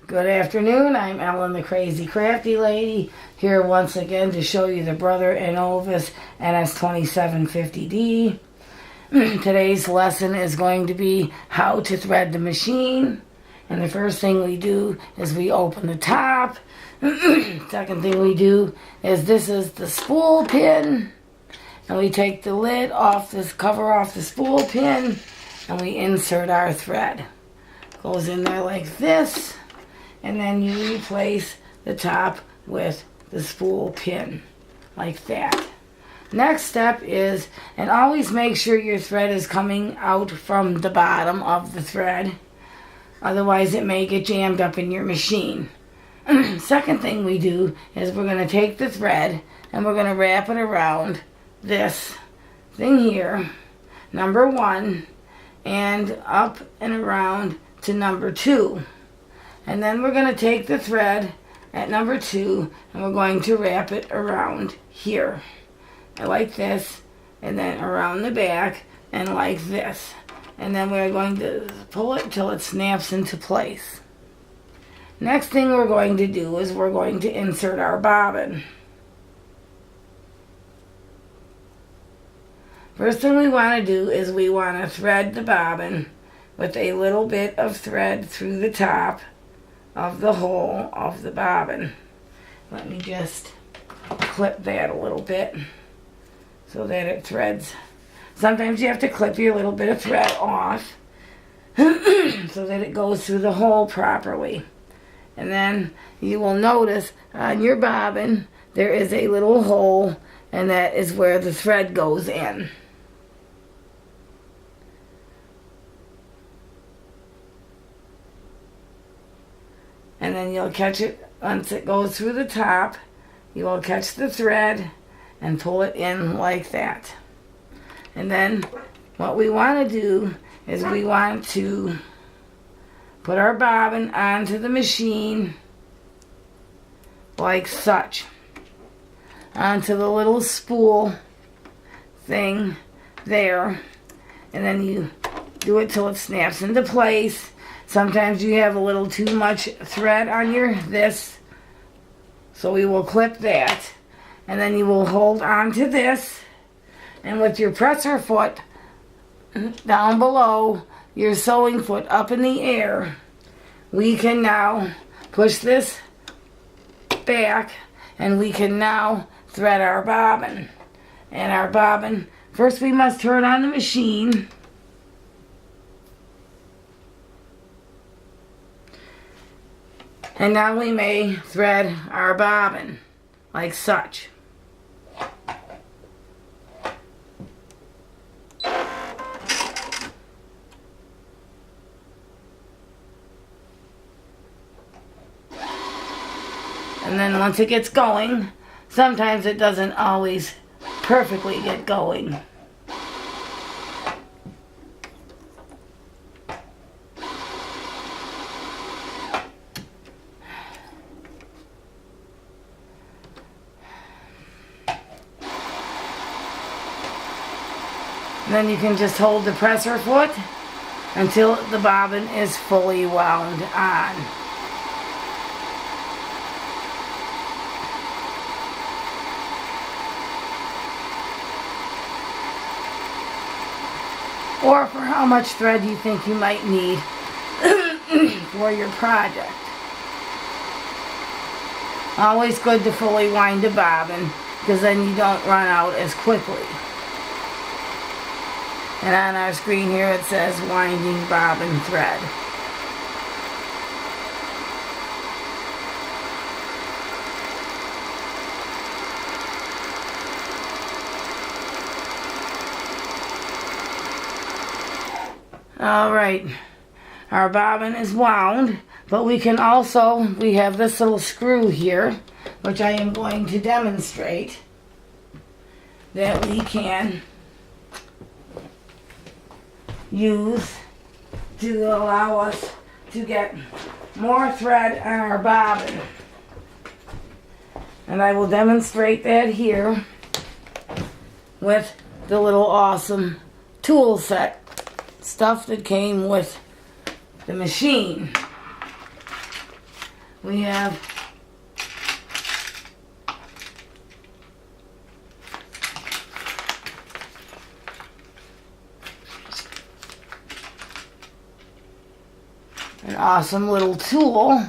Good afternoon, I'm Ellen the Crazy Crafty Lady, here once again to show you the Brother innov-is ns2750d. Today's lesson is going to be how to thread the machine. And the first thing we do is we open the top. Second thing we do is this is the spool pin. And we take the lid off this cover off the spool pin and we insert our thread. Goes in there like this. And then you replace the top with the spool pin, like that. Next step is, and always make sure your thread is coming out from the bottom of the thread. Otherwise it may get jammed up in your machine. Second thing we do is we're going to take the thread and we're going to wrap it around this thing here, number 1, and up and around to number 2. And then we're going to take the thread at number 2 and we're going to wrap it around here. Like this, and then around the back, and like this. And then we're going to pull it till it snaps into place. Next thing we're going to do is we're going to insert our bobbin. First thing we want to do is we want to thread the bobbin with a little bit of thread through the top of the hole of the bobbin. Let me just clip that a little bit so that it threads. Sometimes you have to clip your little bit of thread off so that it goes through the hole properly. And then you will notice on your bobbin there is a little hole, and that is where the thread goes in. And then you'll catch it once it goes through the top. You will catch the thread and pull it in like that. And then what we want to do is we want to put our bobbin onto the machine like such, onto the little spool thing there, and then you do it till it snaps into place. Sometimes you have a little too much thread on your this, so we will clip that, and then you will hold on to this, and with your presser foot down below, your sewing foot up in the air, we can now push this back, and we can now thread our bobbin. And our bobbin, first we must turn on the machine. And now we may thread our bobbin like such. And then once it gets going, sometimes it doesn't always perfectly get going. Then you can just hold the presser foot until the bobbin is fully wound on. Or for how much thread you think you might need for your project. Always good to fully wind a bobbin, because then you don't run out as quickly. And on our screen here it says winding bobbin thread. Alright, our bobbin is wound, but we can also, we have this little screw here, which I am going to demonstrate, that we can use to allow us to get more thread on our bobbin. And I will demonstrate that here with the little awesome tool set stuff that came with the machine. we have an awesome little tool.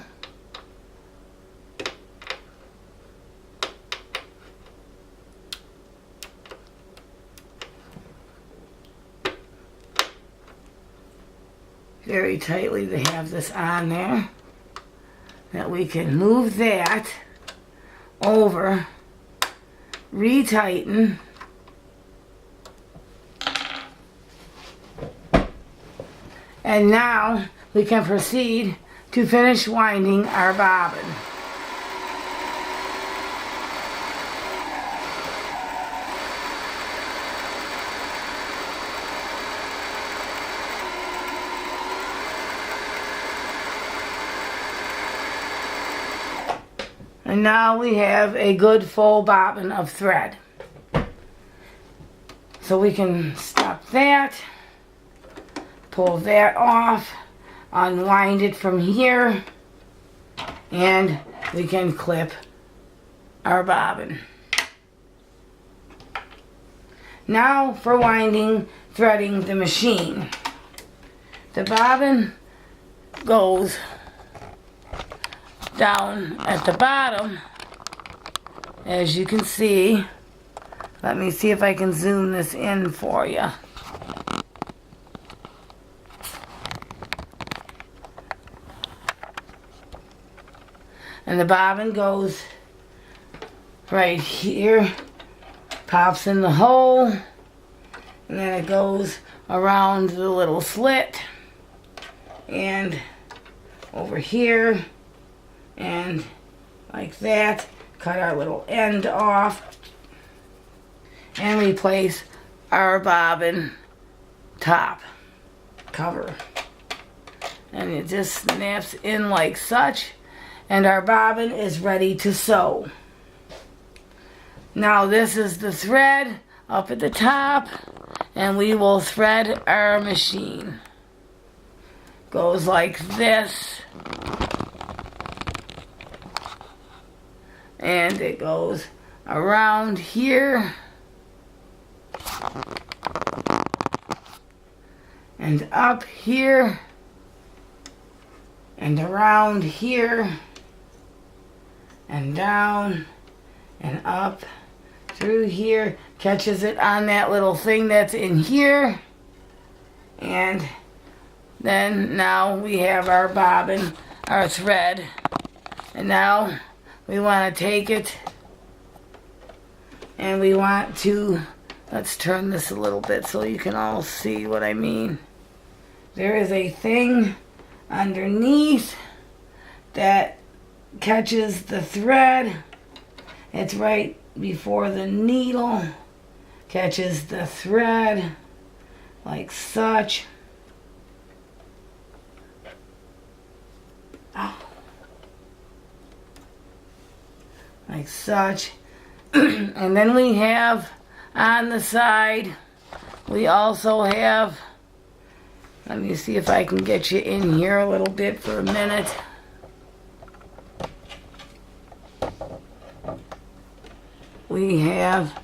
Very tightly they have this on there, that we can move that over, retighten, and now we can proceed to finish winding our bobbin. And now we have a good full bobbin of thread. So we can stop that, pull that off, unwind it from here, and we can clip our bobbin. Now for winding, threading the machine. The bobbin goes down at the bottom, as you can see. Let me see if I can zoom this in for you. And the bobbin goes right here, pops in the hole, and then it goes around the little slit and over here and like that. Cut our little end off and replace our bobbin top cover, and it just snaps in like such, and our bobbin is ready to sew. Now this is the thread up at the top, and we will thread our machine. Goes like this, and it goes around here and up here and around here and down and up through here, catches it on that little thing that's in here, and then now we have our bobbin, our thread, and now we want to take it and we want to, let's turn this a little bit so you can all see what I mean. There is a thing underneath that catches the thread. It's right before the needle, catches the thread like such. Like such. And then we have on the side, we also have, let me see if I can get you in here a little bit for a minute. We have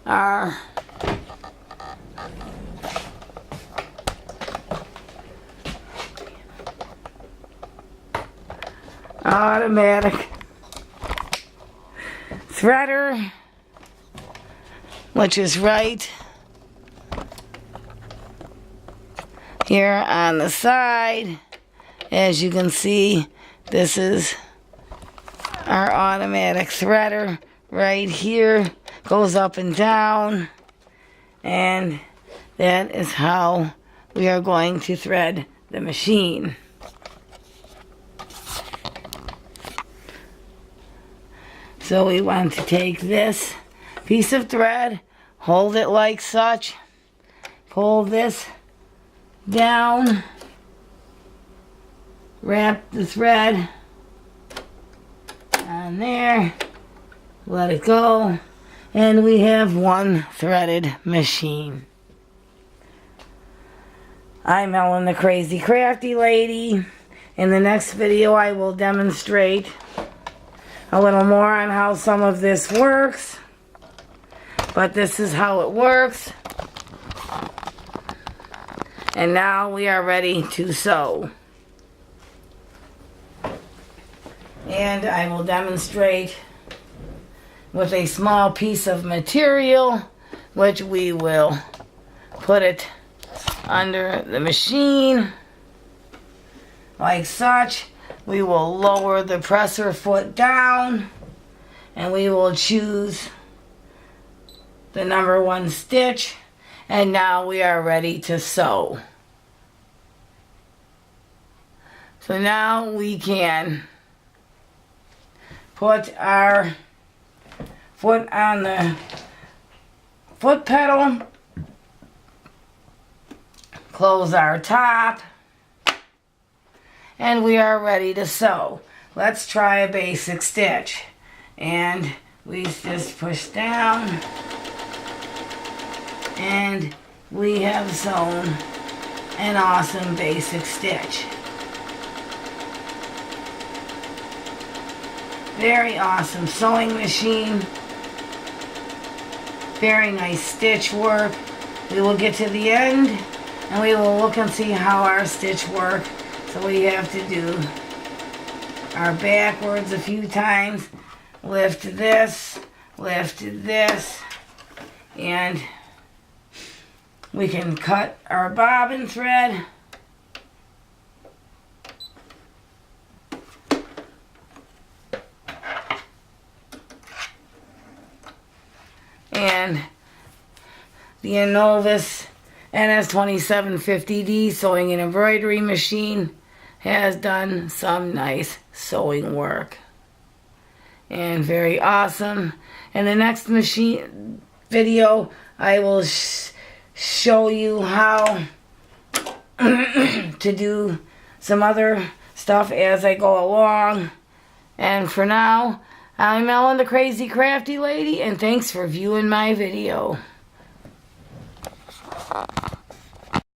our automatic threader, which is right here on the side. As you can see, this is our automatic threader right here, goes up and down, and that is how we are going to thread the machine. So we want to take this piece of thread, hold it like such, pull this down, wrap the thread on there, let it go, and we have one threaded machine. I'm Ellen the Crazy Crafty Lady, In the next video, I will demonstrate a little more on how some of this works. But this is how it works. And now we are ready to sew. And I will demonstrate with a small piece of material, which we will put it under the machine like such. We will lower the presser foot down and we will choose the number 1 stitch, and now we are ready to sew. So now we can put our foot on the foot pedal, close our top, and we are ready to sew. Let's try a basic stitch. And we just push down, and we have sewn an awesome basic stitch. Very awesome sewing machine. Very nice stitch work. We will get to the end and we will look and see how our stitch work. So we have to do our backwards a few times. Lift this, and we can cut our bobbin thread. And the innov-is ns2750d sewing and embroidery machine has done some nice sewing work. And very awesome. In the next machine video, I will show you how to do some other stuff as I go along. And for now, I'm Ellen, the Crazy Crafty Lady, and thanks for viewing my video.